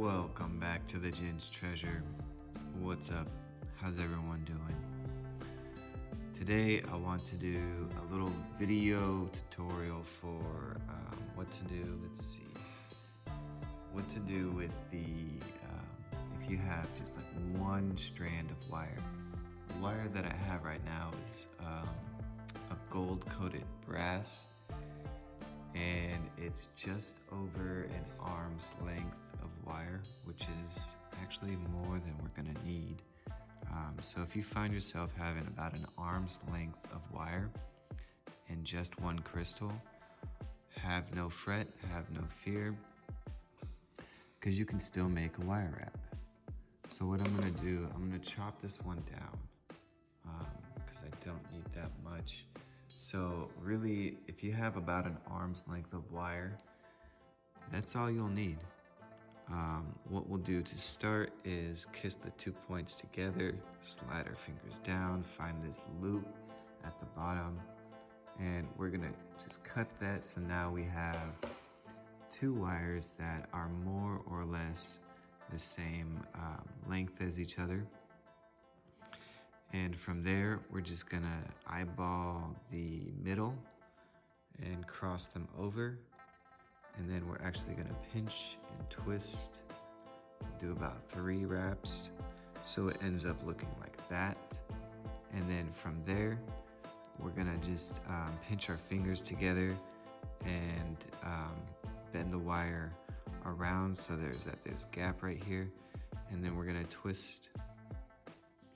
Welcome back to the Jin's Treasure. What's up? How's everyone doing? Today I want to do a little video tutorial for what to do. Let's see. What to do with if you have just like one strand of wire. The wire that I have right now is a gold coated brass, and it's just over an arm's length of wire, which is actually more than we're gonna need. So if you find yourself having about an arm's length of wire and just one crystal, have no fret, have no fear, because you can still make a wire wrap. So what I'm gonna do, I'm gonna chop this one down because I don't need that much. So really, if you have about an arm's length of wire, that's all you'll need. What we'll do to start is kiss the 2 points together, slide our fingers down, find this loop at the bottom, and we're gonna just cut that. So now we have two wires that are more or less the same length as each other. And from there, we're just gonna eyeball the middle and cross them over. And then we're actually gonna pinch and twist, do about 3 wraps. So it ends up looking like that. And then from there, we're gonna just pinch our fingers together and bend the wire around so there's this gap right here. And then we're gonna twist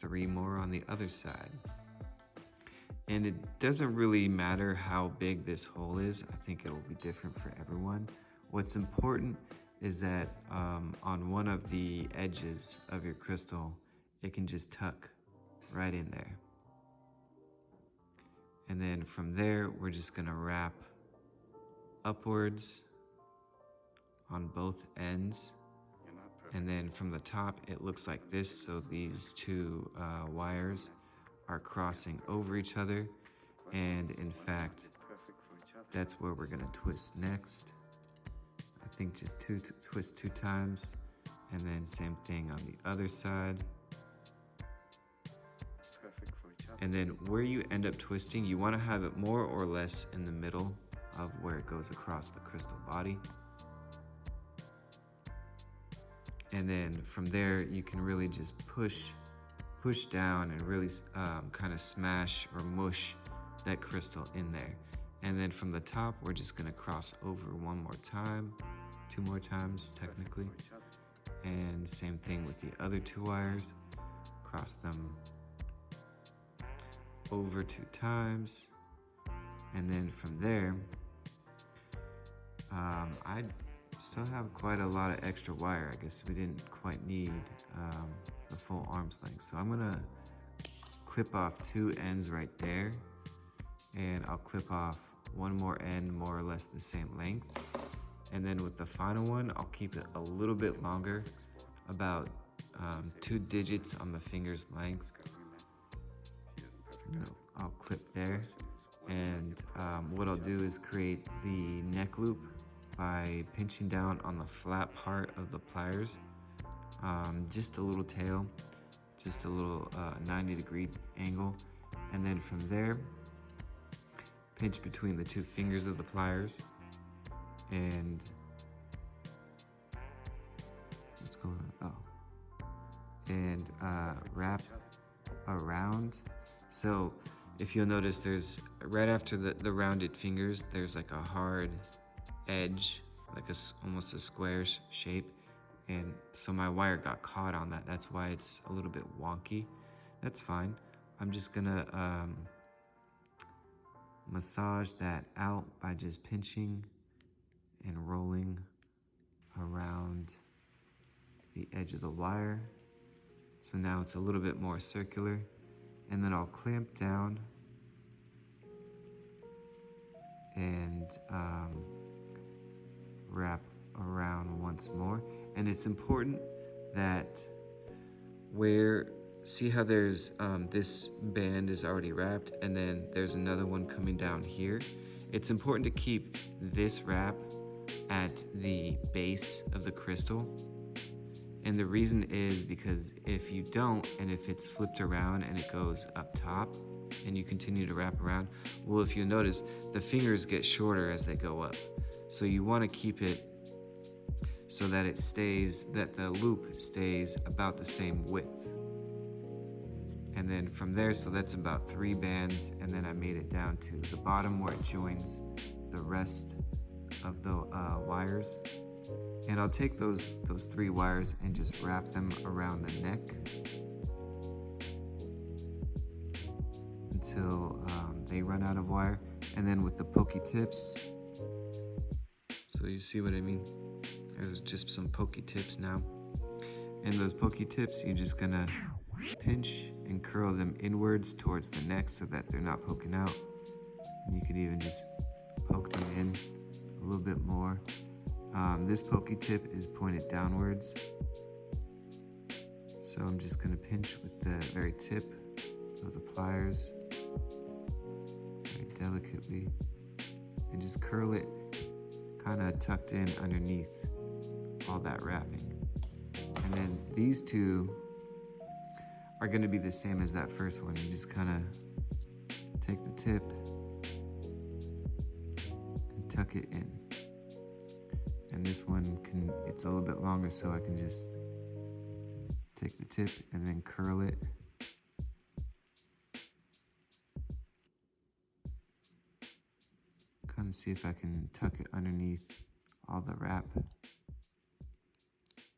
3 more on the other side. And it doesn't really matter how big this hole is. I think it will be different for everyone. What's important is that on one of the edges of your crystal, it can just tuck right in there. And then from there, we're just gonna wrap upwards on both ends. And then from the top, it looks like this. So these two wires are crossing over each other. And in fact, that's where we're gonna twist next. I think just twist 2 times. And then same thing on the other side. And then where you end up twisting, you wanna have it more or less in the middle of where it goes across the crystal body. And then from there, you can really just push down and really kind of smash or mush that crystal in there. And then from the top, we're just gonna cross over 1 more time, 2 more times technically. And same thing with the other 2 wires, cross them over 2 times. And then from there, I still have quite a lot of extra wire. I guess we didn't quite need the full arm's length. So I'm gonna clip off 2 ends right there, and I'll clip off 1 more end, more or less the same length. And then with the final one, I'll keep it a little bit longer, about 2 digits on the finger's length. I'll clip there. And what I'll do is create the neck loop by pinching down on the flat part of the pliers, just a little tail, just a little 90-degree angle. And then from there, pinch between the 2 fingers of the pliers and what's going on? And wrap around. So if you'll notice, there's right after the rounded fingers, there's like a hard edge, like almost a square shape, and so my wire got caught on that. That's why it's a little bit wonky. That's fine. I'm just gonna massage that out by just pinching and rolling around the edge of the wire. So now it's a little bit more circular, and then I'll clamp down and wrap around once more. And it's important that see how there's this band is already wrapped, and then there's another one coming down here. It's important to keep this wrap at the base of the crystal And the reason is because if you don't, and if it's flipped around and it goes up top and you continue to wrap around, well, if you notice, the fingers get shorter as they go up. So you want to keep it so that it stays, that the loop stays about the same width. And then from there, so that's about 3 bands, and then I made it down to the bottom where it joins the rest of the wires. And I'll take those 3 wires and just wrap them around the neck until they run out of wire. And then with the pokey tips, so you see what I mean? There's just some pokey tips now. And those pokey tips, you're just gonna pinch and curl them inwards towards the neck so that they're not poking out. And you can even just poke them in a little bit more. This pokey tip is pointed downwards, so I'm just going to pinch with the very tip of the pliers, very delicately, and just curl it kind of tucked in underneath all that wrapping. And then these two are going to be the same as that first one. You just kind of take the tip and tuck it in. And this one it's a little bit longer, so I can just take the tip and then curl it. Kind of see if I can tuck it underneath all the wrap.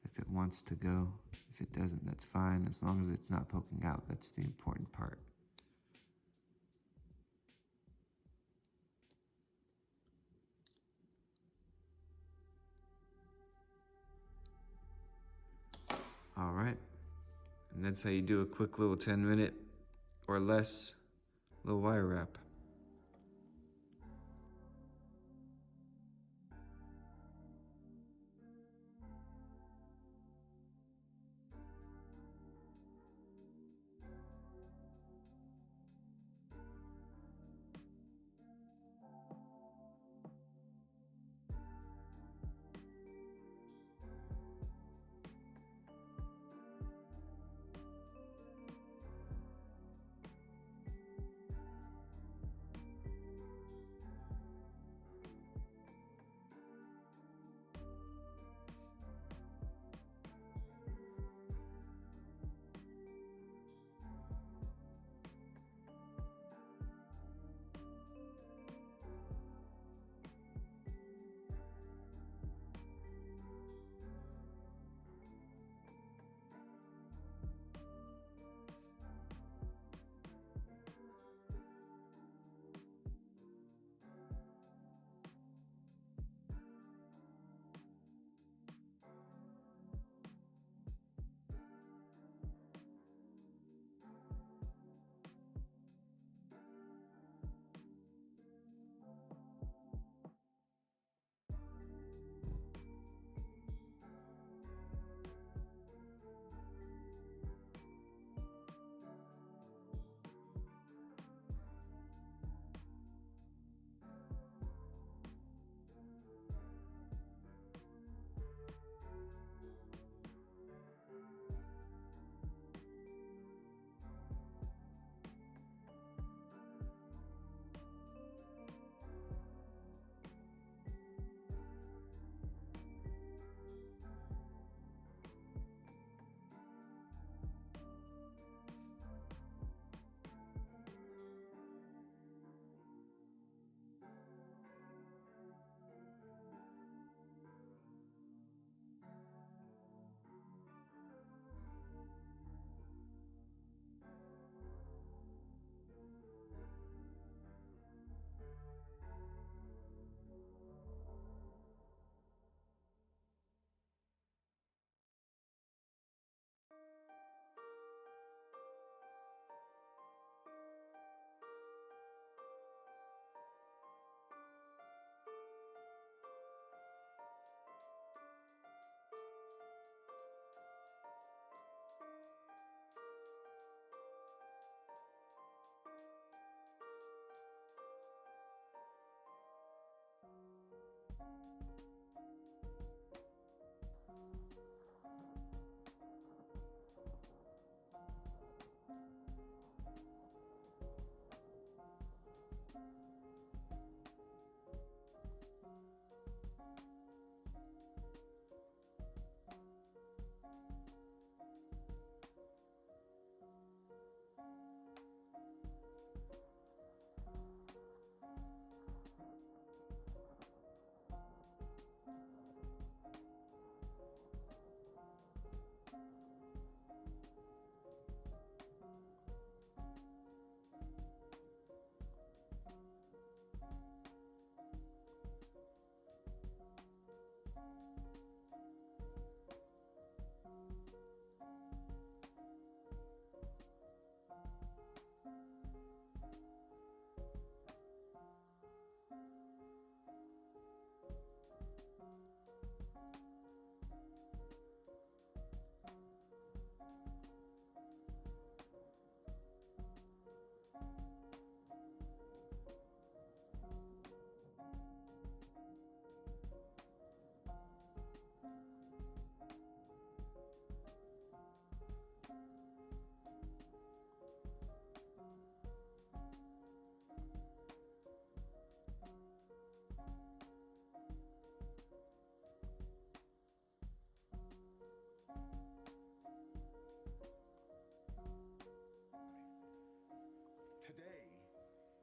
If it wants to go. If it doesn't, that's fine. As long as it's not poking out, that's the important part. All right, and that's how you do a quick little 10-minute or less little wire wrap.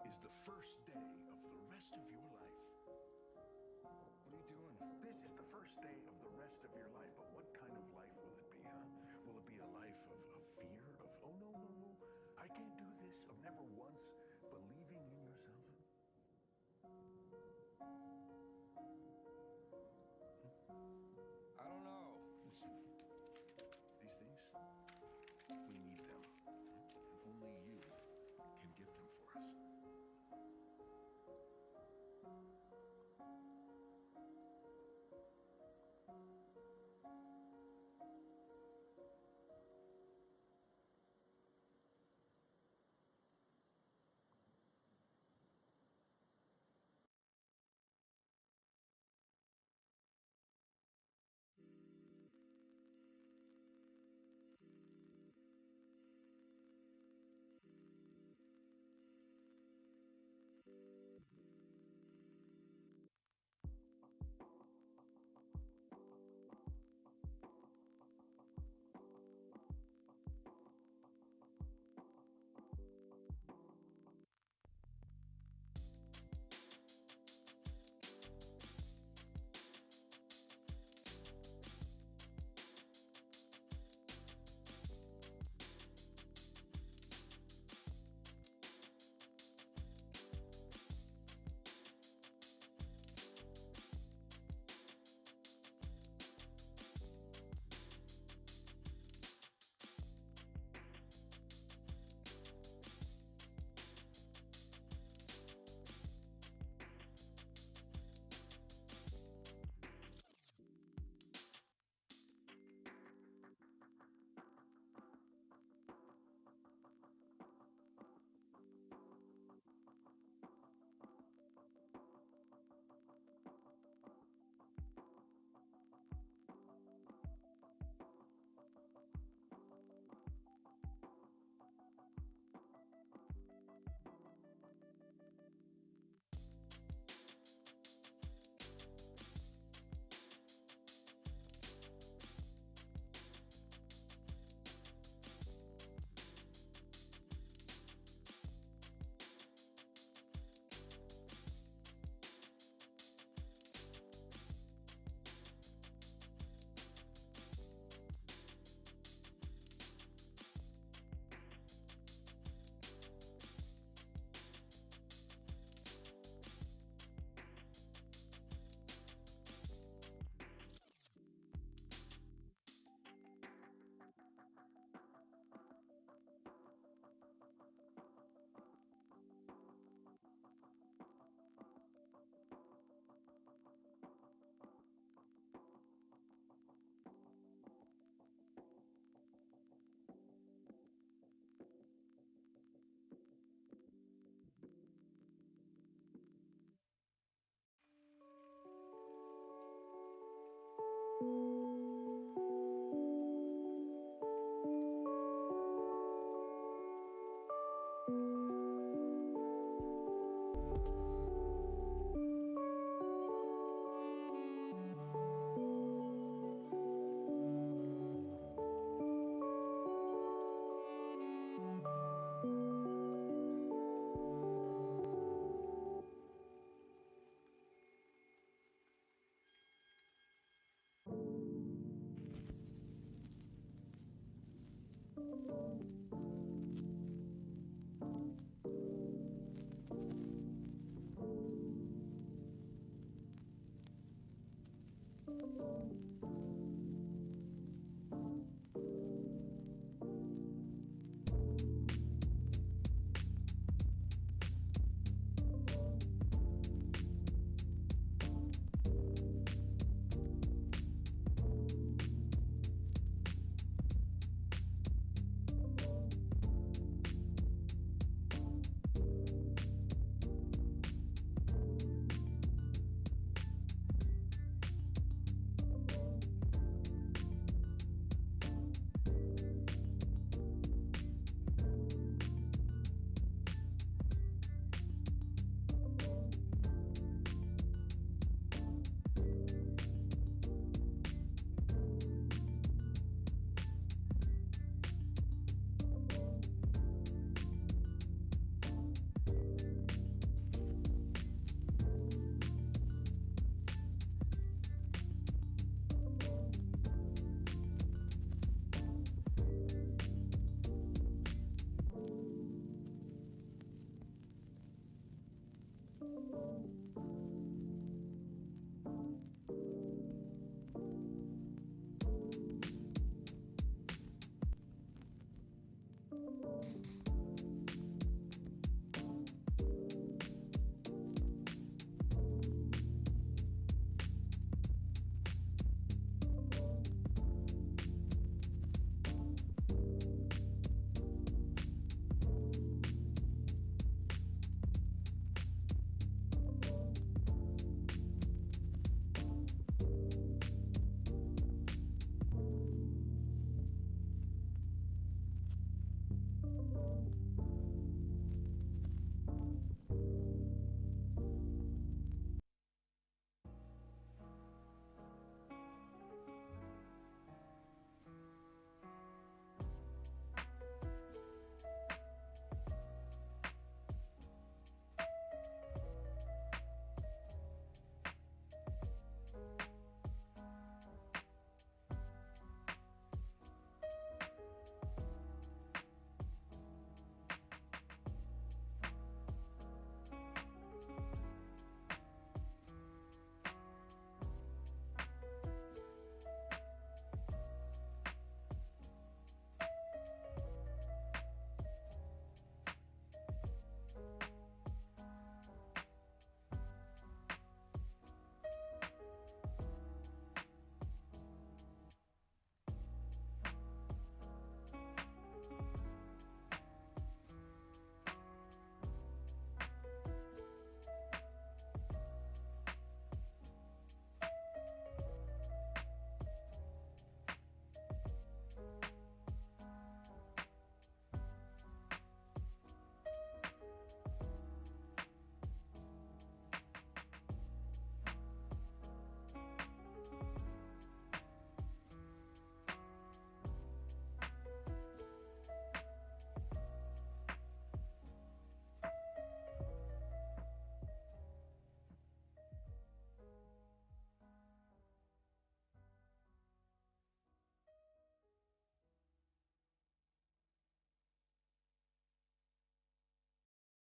is the first day of the rest of your life. What are you doing? This is the first day of the rest of your life, but what kind of life will it be, huh? Will it be a life of fear, of, oh no, no, no, I can't do this, of never once believing in yourself? I don't know. Listen, these things, we need them, and only you can get them for us.